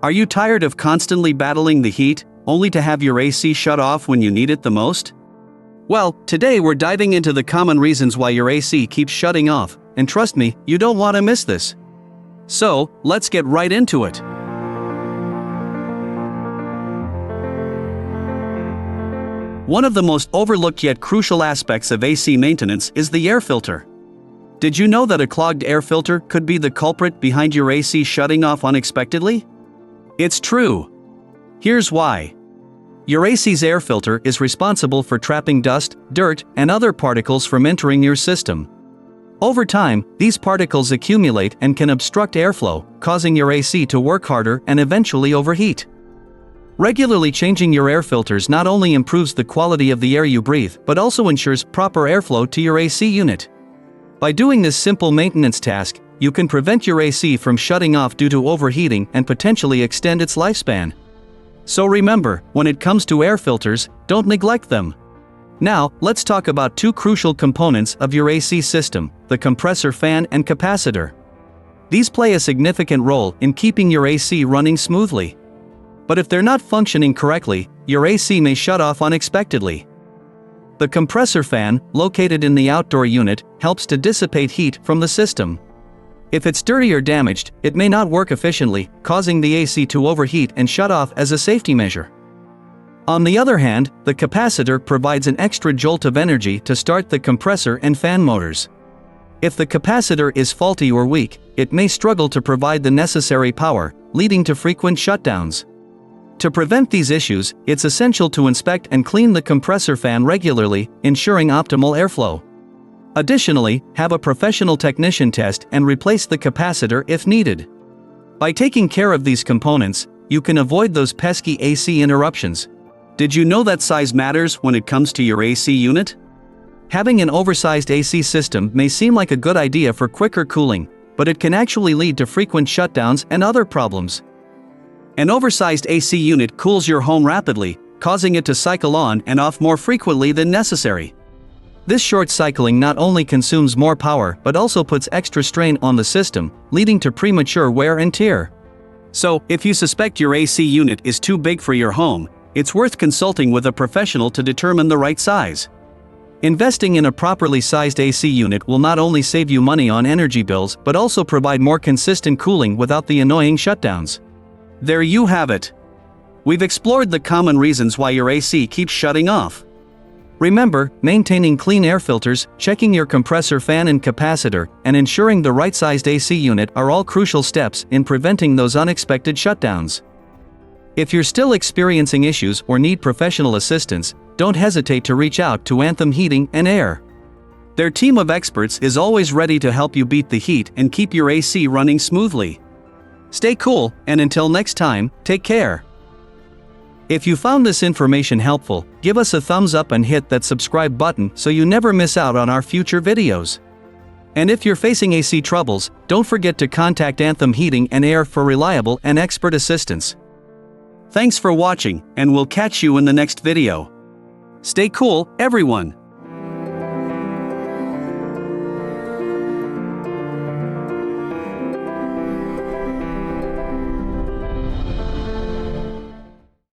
Are you tired of constantly battling the heat, only to have your AC shut off when you need it the most? Well, today we're diving into the common reasons why your AC keeps shutting off, and trust me, you don't want to miss this. So, let's get right into it. One of the most overlooked yet crucial aspects of AC maintenance is the air filter. Did you know that a clogged air filter could be the culprit behind your AC shutting off unexpectedly? It's true. Here's why. Your AC's air filter is responsible for trapping dust, dirt, and other particles from entering your system. Over time, these particles accumulate and can obstruct airflow, causing your AC to work harder and eventually overheat. Regularly changing your air filters not only improves the quality of the air you breathe, but also ensures proper airflow to your AC unit. By doing this simple maintenance task, you can prevent your AC from shutting off due to overheating and potentially extend its lifespan. So remember, when it comes to air filters, don't neglect them. Now, let's talk about two crucial components of your AC system, the compressor fan and capacitor. These play a significant role in keeping your AC running smoothly. But if they're not functioning correctly, your AC may shut off unexpectedly. The compressor fan, located in the outdoor unit, helps to dissipate heat from the system. If it's dirty or damaged, it may not work efficiently, causing the AC to overheat and shut off as a safety measure. On the other hand, the capacitor provides an extra jolt of energy to start the compressor and fan motors. If the capacitor is faulty or weak, it may struggle to provide the necessary power, leading to frequent shutdowns. To prevent these issues, it's essential to inspect and clean the compressor fan regularly, ensuring optimal airflow. Additionally, have a professional technician test and replace the capacitor if needed. By taking care of these components, you can avoid those pesky AC interruptions. Did you know that size matters when it comes to your AC unit? Having an oversized AC system may seem like a good idea for quicker cooling, but it can actually lead to frequent shutdowns and other problems. An oversized AC unit cools your home rapidly, causing it to cycle on and off more frequently than necessary. This short cycling not only consumes more power but also puts extra strain on the system, leading to premature wear and tear. So, if you suspect your AC unit is too big for your home, it's worth consulting with a professional to determine the right size. Investing in a properly sized AC unit will not only save you money on energy bills but also provide more consistent cooling without the annoying shutdowns. There you have it. We've explored the common reasons why your AC keeps shutting off. Remember, maintaining clean air filters, checking your compressor fan and capacitor, and ensuring the right-sized AC unit are all crucial steps in preventing those unexpected shutdowns. If you're still experiencing issues or need professional assistance, don't hesitate to reach out to Anthem Heating and Air. Their team of experts is always ready to help you beat the heat and keep your AC running smoothly. Stay cool, and until next time, take care. If you found this information helpful, give us a thumbs up and hit that subscribe button so you never miss out on our future videos. And if you're facing AC troubles, don't forget to contact Anthem Heating and Air for reliable and expert assistance. Thanks for watching, and we'll catch you in the next video. Stay cool, everyone.